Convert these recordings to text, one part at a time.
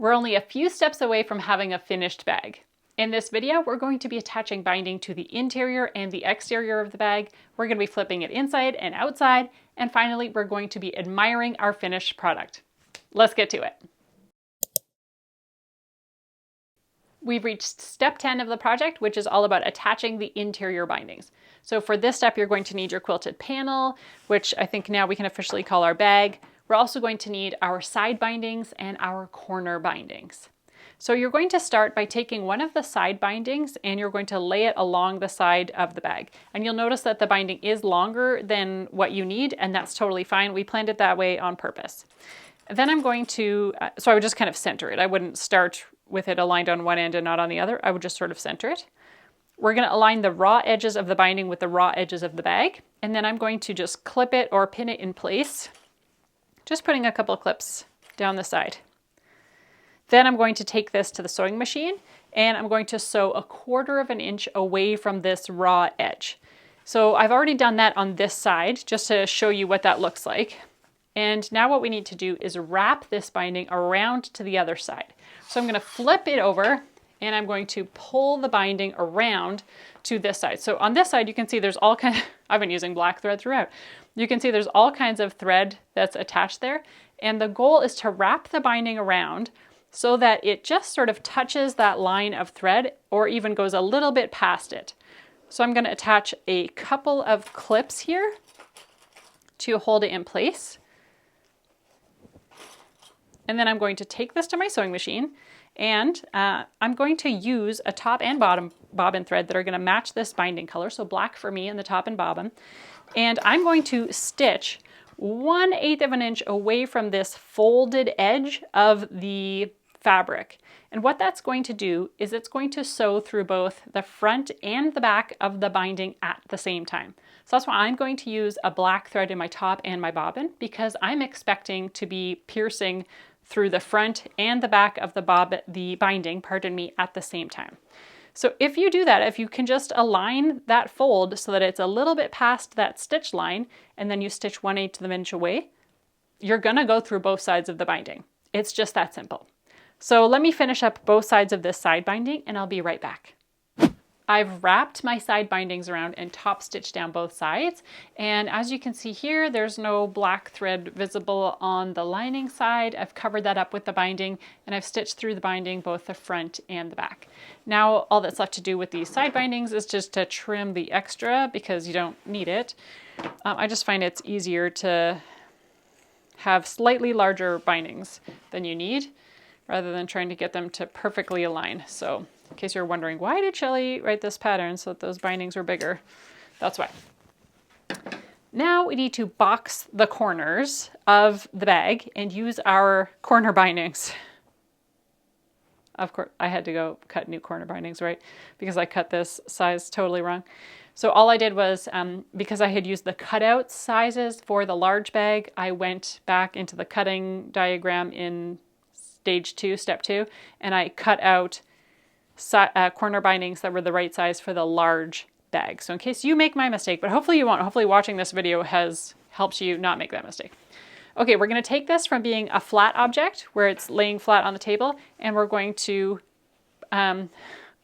We're only a few steps away from having a finished bag. In this video, we're going to be attaching binding to the interior and the exterior of the bag. We're going to be flipping it inside and outside. And finally, we're going to be admiring our finished product. Let's get to it. We've reached step 10 of the project, which is all about attaching the interior bindings. So for this step, you're going to need your quilted panel, which I think now we can officially call our bag. We're also going to need our side bindings and our corner bindings. So you're going to start by taking one of the side bindings and you're going to lay it along the side of the bag. And you'll notice that the binding is longer than what you need, and that's totally fine. We planned it that way on purpose. Then I'm going to, so I would just kind of center it. I wouldn't start with it aligned on one end and not on the other. I would just sort of center it. We're going to align the raw edges of the binding with the raw edges of the bag. And then I'm going to just clip it or pin it in place. Just putting a couple of clips down the side. Then I'm going to take this to the sewing machine and I'm going to sew 1/4 of an inch away from this raw edge. So I've already done that on this side just to show you what that looks like. And now what we need to do is wrap this binding around to the other side. So I'm going to flip it over and I'm going to pull the binding around to this side. So on this side, you can see there's all kinds, I've been using black thread throughout. You can see there's all kinds of thread that's attached there. And the goal is to wrap the binding around so that it just sort of touches that line of thread or even goes a little bit past it. So I'm going to attach a couple of clips here to hold it in place. And then I'm going to take this to my sewing machine and I'm going to use a top and bottom bobbin thread that are going to match this binding color. So black for me in the top and bobbin. And I'm going to stitch 1/8 of an inch away from this folded edge of the fabric. And what that's going to do is it's going to sew through both the front and the back of the binding at the same time. So that's why I'm going to use a black thread in my top and my bobbin, because I'm expecting to be piercing through the front and the back of the binding, at the same time. So if you do that, if you can just align that fold so that it's a little bit past that stitch line, and then you stitch 1/8 of an inch away, you're gonna go through both sides of the binding. It's just that simple. So let me finish up both sides of this side binding and I'll be right back. I've wrapped my side bindings around and top stitched down both sides. And as you can see here, there's no black thread visible on the lining side. I've covered that up with the binding and I've stitched through the binding, both the front and the back. Now, all that's left to do with these side bindings is just to trim the extra because you don't need it. I just find it's easier to have slightly larger bindings than you need rather than trying to get them to perfectly align. So in case you're wondering, why did Shelley write this pattern so that those bindings were bigger? That's why. Now we need to box the corners of the bag and use our corner bindings. Of course, I had to go cut new corner bindings, right? Because I cut this size totally wrong. So all I did was, because I had used the cutout sizes for the large bag, I went back into the cutting diagram in stage 2, step 2, and I cut out corner bindings that were the right size for the large bag. So in case you make my mistake, but hopefully you won't. Hopefully watching this video has helped you not make that mistake. Okay, we're going to take this from being a flat object where it's laying flat on the table, and we're going to, I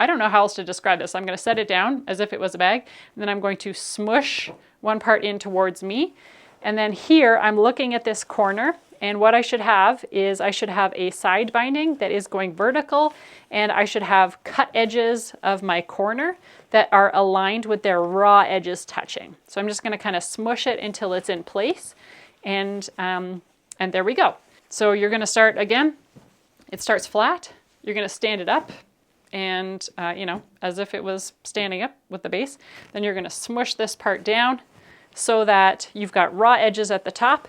don't know how else to describe this. I'm going to set it down as if it was a bag, and then I'm going to smush one part in towards me. And then here I'm looking at this corner, and what I should have is I should have a side binding that is going vertical, and I should have cut edges of my corner that are aligned with their raw edges touching. So I'm just going to kind of smush it until it's in place, and there we go. So you're going to start again. It starts flat. You're going to stand it up, and as if it was standing up with the base. Then you're going to smush this part down so that you've got raw edges at the top,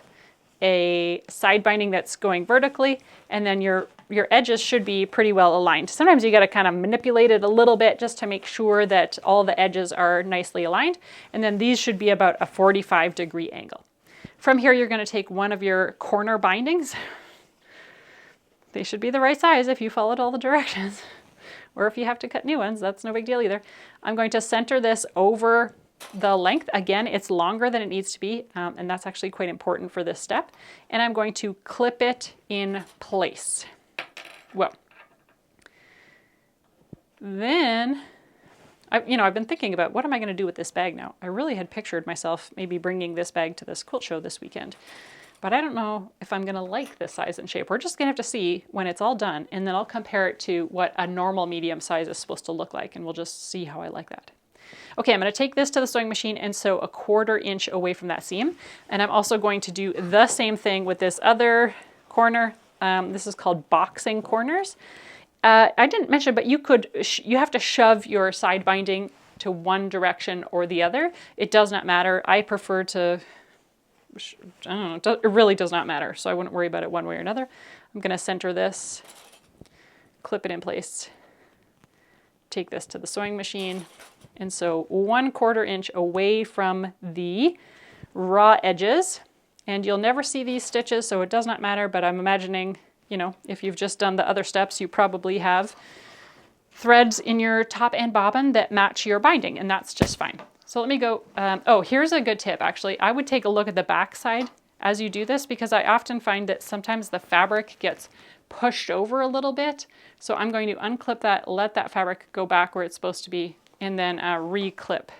a side binding that's going vertically, and then your edges should be pretty well aligned. Sometimes you got to kind of manipulate it a little bit just to make sure that all the edges are nicely aligned. And then these should be about a 45-degree angle. From here, you're going to take one of your corner bindings. They should be the right size if you followed all the directions. Or if you have to cut new ones, that's no big deal either. I'm going to center this over the length. Again, it's longer than it needs to be, and that's actually quite important for this step. And I'm going to clip it in place. Well, then I've been thinking about what am I going to do with this bag now. I really had pictured myself maybe bringing this bag to this quilt show this weekend, but I don't know if I'm going to like this size and shape. We're just going to have to see when it's all done, and then I'll compare it to what a normal medium size is supposed to look like, and we'll just see how I like that. Okay, I'm going to take this to the sewing machine and sew 1/4 inch away from that seam, and I'm also going to do the same thing with this other corner. This is called boxing corners. I didn't mention, but you have to shove your side binding to one direction or the other. It does not matter. I prefer to, I don't know, it really does not matter. So I wouldn't worry about it one way or another. I'm going to center this, clip it in place, take this to the sewing machine, and sew 1/4 inch away from the raw edges. And you'll never see these stitches, so it does not matter, but I'm imagining, if you've just done the other steps, you probably have threads in your top and bobbin that match your binding, and that's just fine. So let me go, here's a good tip actually. I would take a look at the back side as you do this, because I often find that sometimes the fabric gets pushed over a little bit. So I'm going to unclip that, let that fabric go back where it's supposed to be, and then re-clip,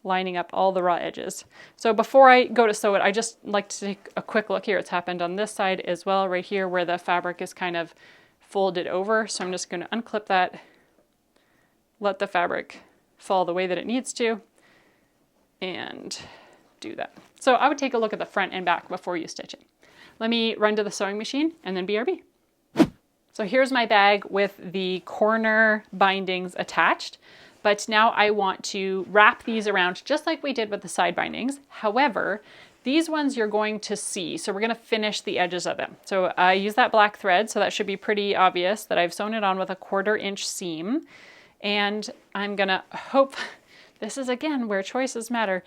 lining up all the raw edges. So before I go to sew it, I just like to take a quick look here. It's happened on this side as well, right here where the fabric is kind of folded over. So I'm just going to unclip that, let the fabric fall the way that it needs to, and do that. So I would take a look at the front and back before you stitch it. Let me run to the sewing machine and then BRB. So here's my bag with the corner bindings attached. But now I want to wrap these around just like we did with the side bindings. However, these ones you're going to see. So we're going to finish the edges of them. So I use that black thread, so that should be pretty obvious that I've sewn it on with 1/4 inch seam. And I'm going to hope, this is again where choices matter.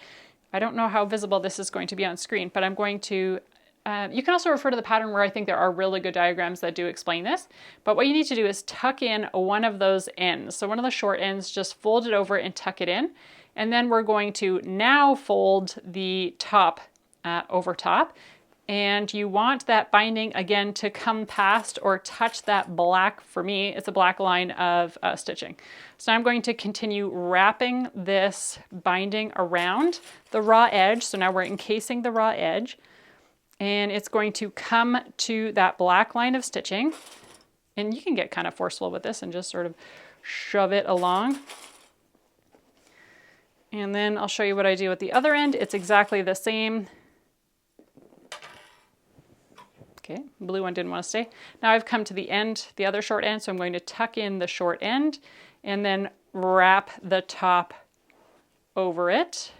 I don't know how visible this is going to be on screen, but I'm going to you can also refer to the pattern where I think there are really good diagrams that do explain this. But what you need to do is tuck in one of those ends. So one of the short ends, just fold it over and tuck it in. And then we're going to now fold the top over top. And you want that binding again to come past or touch that black, for me, it's a black line of stitching. So I'm going to continue wrapping this binding around the raw edge. So now we're encasing the raw edge. And it's going to come to that black line of stitching. And you can get kind of forceful with this and just sort of shove it along. And then I'll show you what I do at the other end. It's exactly the same. Okay, blue one didn't want to stay. Now I've come to the end, the other short end, so I'm going to tuck in the short end and then wrap the top over it.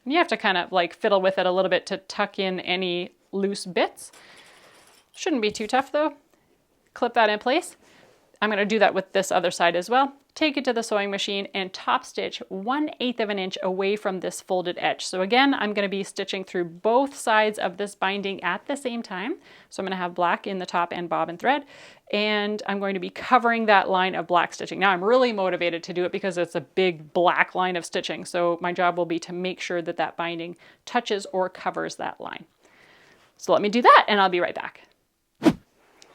And you have to kind of like fiddle with it a little bit to tuck in any loose bits. Shouldn't be too tough though. Clip that in place. I'm going to do that with this other side as well. Take it to the sewing machine and top stitch 1/8 of an inch away from this folded edge. So again, I'm going to be stitching through both sides of this binding at the same time. So I'm going to have black in the top and bobbin thread, and I'm going to be covering that line of black stitching. Now I'm really motivated to do it because it's a big black line of stitching. So my job will be to make sure that that binding touches or covers that line. So let me do that and I'll be right back.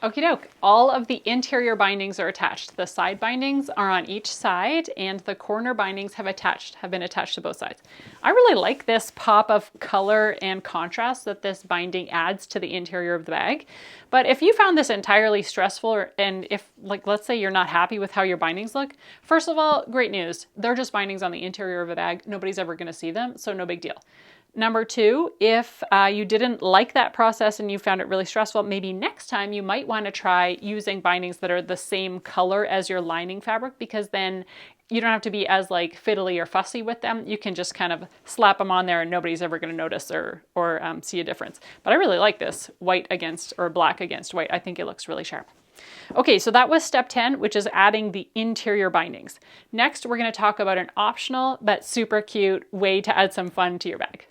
Okie doke, all of the interior bindings are attached. The side bindings are on each side and the corner bindings have been attached to both sides. I really like this pop of color and contrast that this binding adds to the interior of the bag. But if you found this entirely stressful, and if, like, let's say you're not happy with how your bindings look, first of all, great news. They're just bindings on the interior of a bag. Nobody's ever gonna see them, so no big deal. Number two, if you didn't like that process and you found it really stressful, maybe next time you might want to try using bindings that are the same color as your lining fabric, because then you don't have to be as like fiddly or fussy with them. You can just kind of slap them on there and nobody's ever going to notice or see a difference. But I really like this white against or black against white. I think it looks really sharp. Okay, so that was step 10, which is adding the interior bindings. Next, we're going to talk about an optional but super cute way to add some fun to your bag.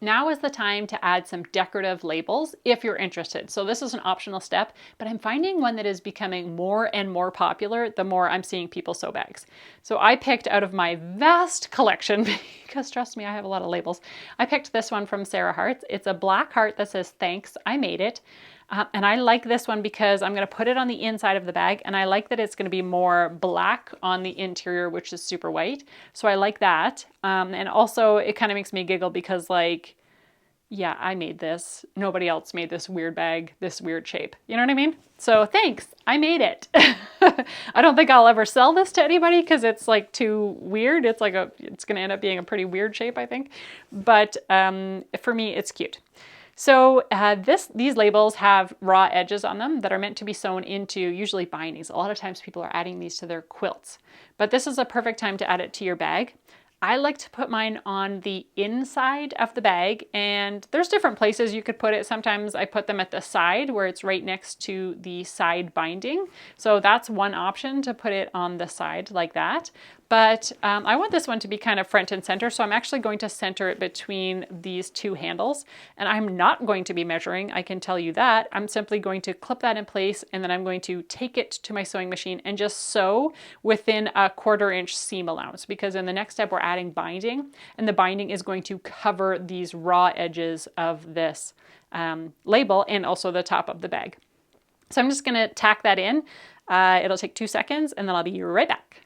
Now is the time to add some decorative labels if you're interested. So this is an optional step, but I'm finding one that is becoming more and more popular the more I'm seeing people sew bags. So I picked out of my vast collection, because trust me, I have a lot of labels. I picked this one from Sarah Hart's. It's a black heart that says, "Thanks, I made it." And I like this one because I'm going to put it on the inside of the bag, and I like that it's going to be more black on the interior, which is super white. So I like that. And also it kind of makes me giggle because, like, yeah, I made this. Nobody else made this weird bag, this weird shape. You know what I mean? So thanks, I made it. I don't think I'll ever sell this to anybody because it's like too weird. It's going to end up being a pretty weird shape, I think. But for me, it's cute. So these labels have raw edges on them that are meant to be sewn into usually bindings. A lot of times people are adding these to their quilts, but this is a perfect time to add it to your bag. I like to put mine on the inside of the bag, and there's different places you could put it. Sometimes I put them at the side where it's right next to the side binding. So that's one option, to put it on the side like that. But I want this one to be kind of front and center, so I'm actually going to center it between these two handles. And I'm not going to be measuring, I can tell you that. I'm simply going to clip that in place, and then I'm going to take it to my sewing machine and just sew within a 1/4 inch seam allowance, because in the next step we're adding binding, and the binding is going to cover these raw edges of this label and also the top of the bag. So I'm just going to tack that in. It'll take 2 seconds, and then I'll be right back.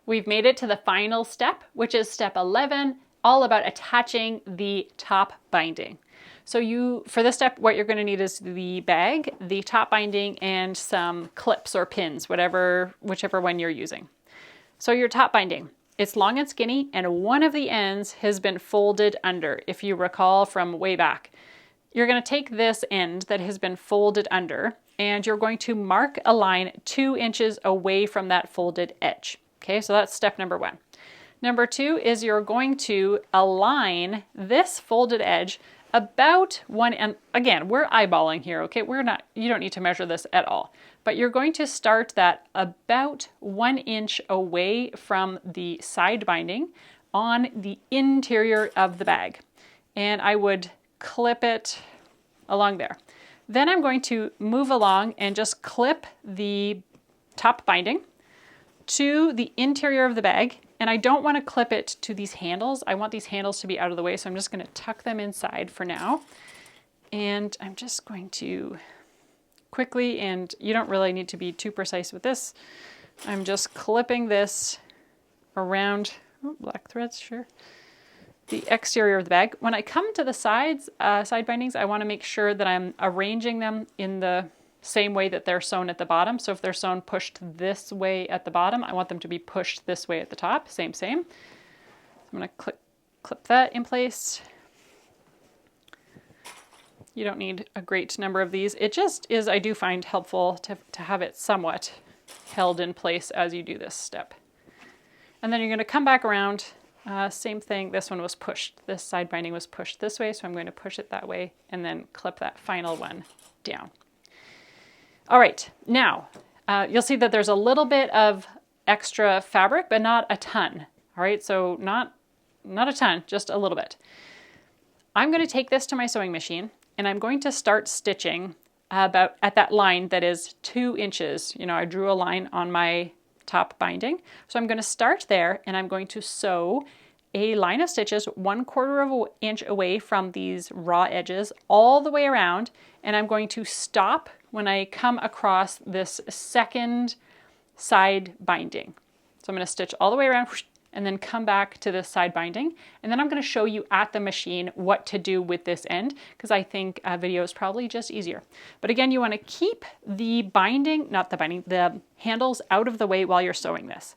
We've made it to the final step, which is step 11, all about attaching the top binding. So for this step, what you're going to need is the bag, the top binding, and some clips or pins, whichever one you're using. So your top binding, it's long and skinny, and one of the ends has been folded under, if you recall from way back. You're going to take this end that has been folded under, and you're going to mark a line 2 inches away from that folded edge. Okay, so that's step number 1. Number 2 is you're going to align this folded edge about one, and again, we're eyeballing here, okay? You don't need to measure this at all, but you're going to start that about 1 inch away from the side binding on the interior of the bag. And I would clip it along there. Then I'm going to move along and just clip the top binding to the interior of the bag, and I don't want to clip it to these handles. I want these handles to be out of the way, so I'm just going to tuck them inside for now. And I'm just going to quickly, and you don't really need to be too precise with this, I'm just clipping this around, black threads, sure, the exterior of the bag. When I come to the sides, side bindings, I want to make sure that I'm arranging them in the same way that they're sewn at the bottom. So if they're sewn pushed this way at the bottom, I want them to be pushed this way at the top. Same. I'm going to clip that in place. You don't need a great number of these. It just is, I do find helpful to have it somewhat held in place as you do this step. And then you're going to come back around. Same thing, this one was pushed. This side binding was pushed this way, so I'm going to push it that way and then clip that final one down. All right, now you'll see that there's a little bit of extra fabric, but not a ton. All right, so not a ton, just a little bit. I'm going to take this to my sewing machine, and I'm going to start stitching about at that line that is 2 inches. You know, I drew a line on my top binding. So I'm going to start there, and I'm going to sew a line of stitches 1/4 of an inch away from these raw edges all the way around, and I'm going to stop when I come across this second side binding. So I'm going to stitch all the way around and then come back to the side binding, and then I'm going to show you at the machine what to do with this end, because I think a video is probably just easier. But again, you want to keep the the handles out of the way while you're sewing this.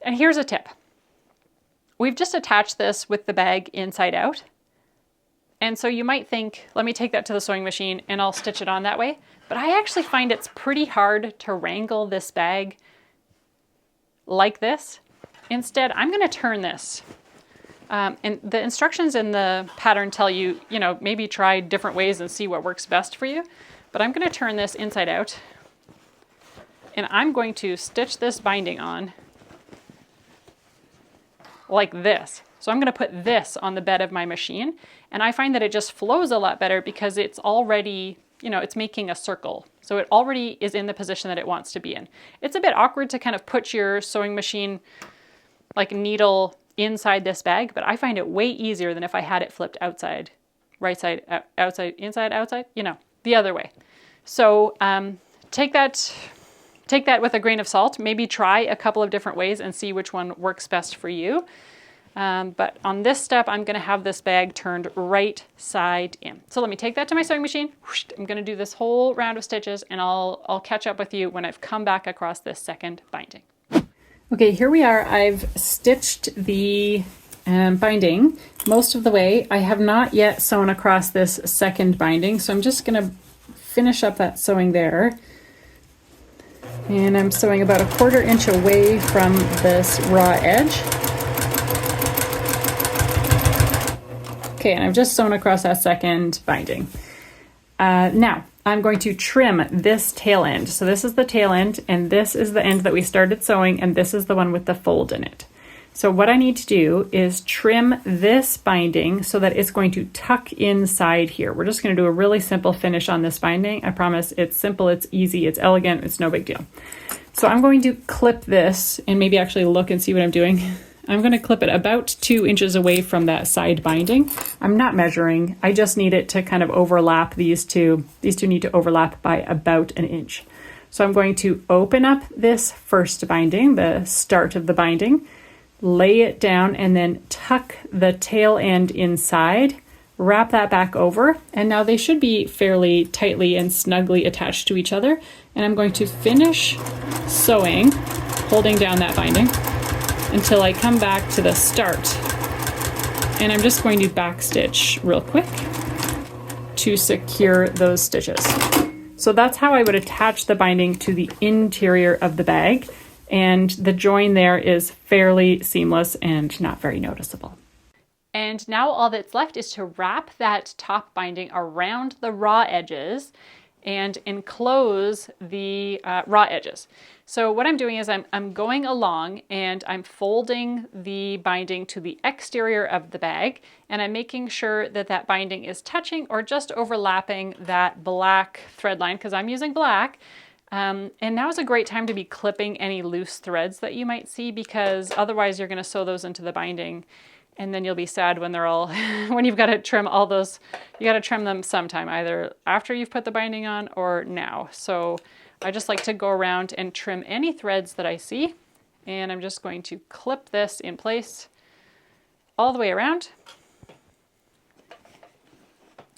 And here's a tip. We've just attached this with the bag inside out. And so you might think, let me take that to the sewing machine and I'll stitch it on that way. But I actually find it's pretty hard to wrangle this bag like this. Instead, I'm going to turn this. And the instructions in the pattern tell you, maybe try different ways and see what works best for you. But I'm going to turn this inside out. And I'm going to stitch this binding on like this. So I'm going to put this on the bed of my machine, and I find that it just flows a lot better because it's already, you know, it's making a circle. So it already is in the position that it wants to be in. It's a bit awkward to kind of put your sewing machine like needle inside this bag, but I find it way easier than if I had it flipped outside, right side, outside, inside, outside, you know, the other way. So take that with a grain of salt. Maybe try a couple of different ways and see which one works best for you. But on this step, I'm going to have this bag turned right side in. So let me take that to my sewing machine. I'm going to do this whole round of stitches, and I'll catch up with you when I've come back across this second binding. Okay, here we are. I've stitched the binding most of the way. I have not yet sewn across this second binding, so I'm just going to finish up that sewing there. And I'm sewing about 1/4 inch away from this raw edge. Okay, and I've just sewn across that second binding. Now, I'm going to trim this tail end. So this is the tail end, and this is the end that we started sewing, and this is the one with the fold in it. So what I need to do is trim this binding so that it's going to tuck inside here. We're just going to do a really simple finish on this binding. I promise it's simple, it's easy, it's elegant, it's no big deal. So I'm going to clip this and maybe actually look and see what I'm doing. I'm going to clip it about 2 inches away from that side binding. I'm not measuring. I just need it to kind of overlap these two. These two need to overlap by about 1 inch. So I'm going to open up this first binding, the start of the binding, lay it down, and then tuck the tail end inside, wrap that back over, and now they should be fairly tightly and snugly attached to each other. And I'm going to finish sewing, holding down that binding, until I come back to the start. And I'm just going to backstitch real quick to secure those stitches. So that's how I would attach the binding to the interior of the bag. And the join there is fairly seamless and not very noticeable. And now all that's left is to wrap that top binding around the raw edges and enclose the raw edges. So what I'm doing is I'm going along and I'm folding the binding to the exterior of the bag, and I'm making sure that that binding is touching or just overlapping that black thread line, because I'm using black. And now is a great time to be clipping any loose threads that you might see, because otherwise you're going to sew those into the binding, and then you'll be sad when they're all, when you've got to trim all those. You got to trim them sometime, either after you've put the binding on or now. So I just like to go around and trim any threads that I see, and I'm just going to clip this in place all the way around.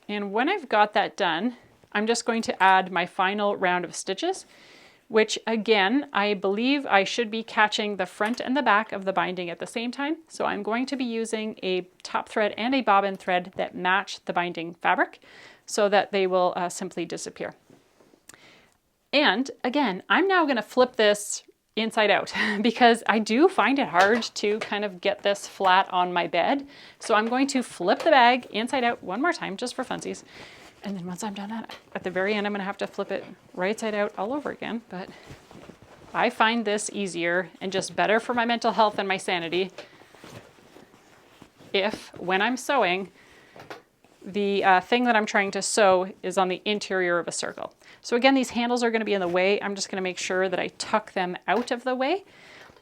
And when I've got that done, I'm just going to add my final round of stitches, which again, I believe I should be catching the front and the back of the binding at the same time. So I'm going to be using a top thread and a bobbin thread that match the binding fabric so that they will simply disappear. And again, I'm now going to flip this inside out because I do find it hard to kind of get this flat on my bed. So I'm going to flip the bag inside out one more time just for funsies. And then once I'm done that, at the very end, I'm going to have to flip it right side out all over again. But I find this easier and just better for my mental health and my sanity if, when I'm sewing, the thing that I'm trying to sew is on the interior of a circle. So again, these handles are going to be in the way. I'm just going to make sure that I tuck them out of the way.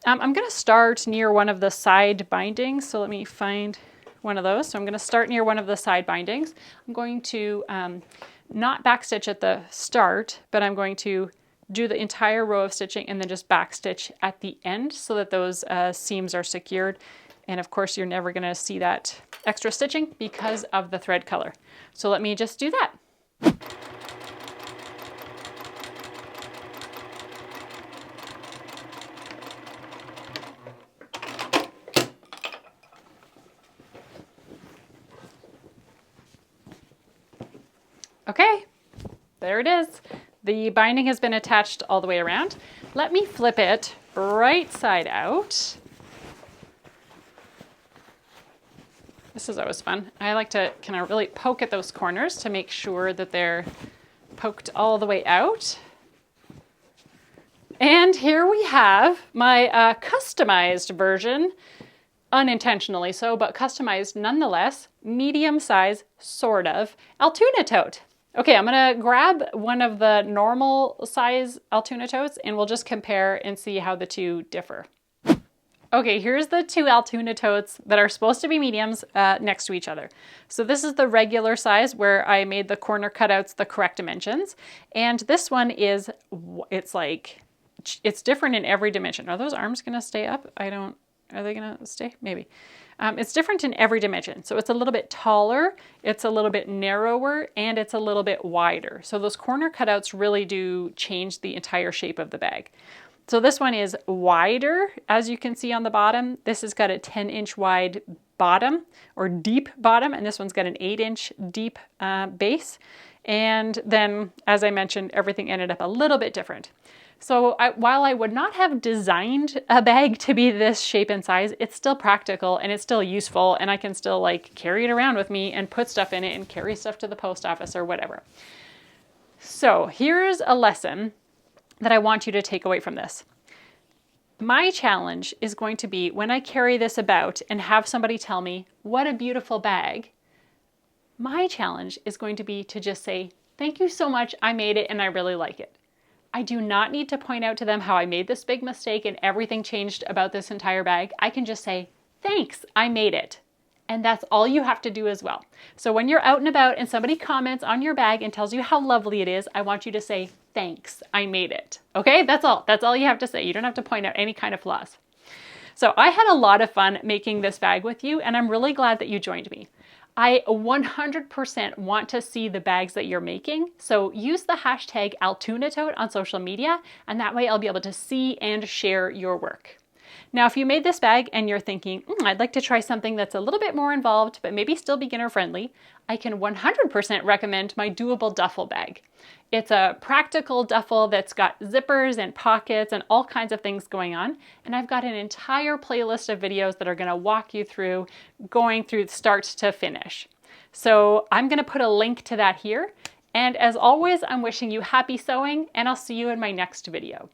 I'm going to start near one of the side bindings. So let me find one of those. So I'm going to start near one of the side bindings. I'm going to not backstitch at the start, but I'm going to do the entire row of stitching and then just backstitch at the end so that those seams are secured. And of course, you're never going to see that extra stitching because of the thread color. So let me just do that. Okay, there it is. The binding has been attached all the way around. Let me flip it right side out. This is always fun. I like to kind of really poke at those corners to make sure that they're poked all the way out. And here we have my customized version unintentionally so, but customized nonetheless, medium size, sort of, Altoona tote. Okay, I'm gonna grab one of the normal size Altoona totes and we'll just compare and see how the two differ. Okay, here's the two Altoona totes that are supposed to be mediums next to each other. So this is the regular size where I made the corner cutouts the correct dimensions. And this one is, it's different in every dimension. Are those arms gonna stay up? Are they gonna stay? Maybe. It's different in every dimension. So it's a little bit taller, it's a little bit narrower, and it's a little bit wider. So those corner cutouts really do change the entire shape of the bag. So this one is wider, as you can see on the bottom. This has got a 10-inch wide bottom, or deep bottom, and this one's got an 8-inch deep base. And then, as I mentioned, everything ended up a little bit different. So while I would not have designed a bag to be this shape and size, it's still practical and it's still useful, and I can still like carry it around with me and put stuff in it and carry stuff to the post office or whatever. So here's a lesson that I want you to take away from this. My challenge is going to be when I carry this about and have somebody tell me, what a beautiful bag. My challenge is going to be to just say, thank you so much, I made it and I really like it. I do not need to point out to them how I made this big mistake and everything changed about this entire bag. I can just say, thanks, I made it. And that's all you have to do as well. So when you're out and about and somebody comments on your bag and tells you how lovely it is, I want you to say, thanks, I made it. Okay, that's all. That's all you have to say. You don't have to point out any kind of flaws. So I had a lot of fun making this bag with you, and I'm really glad that you joined me. I 100% want to see the bags that you're making. So use the hashtag Altoona Tote on social media, and that way I'll be able to see and share your work. Now, if you made this bag and you're thinking, I'd like to try something that's a little bit more involved, but maybe still beginner friendly, I can 100% recommend my doable duffel bag. It's a practical duffel that's got zippers and pockets and all kinds of things going on. And I've got an entire playlist of videos that are going to walk you through going through start to finish. So I'm going to put a link to that here. And as always, I'm wishing you happy sewing, and I'll see you in my next video.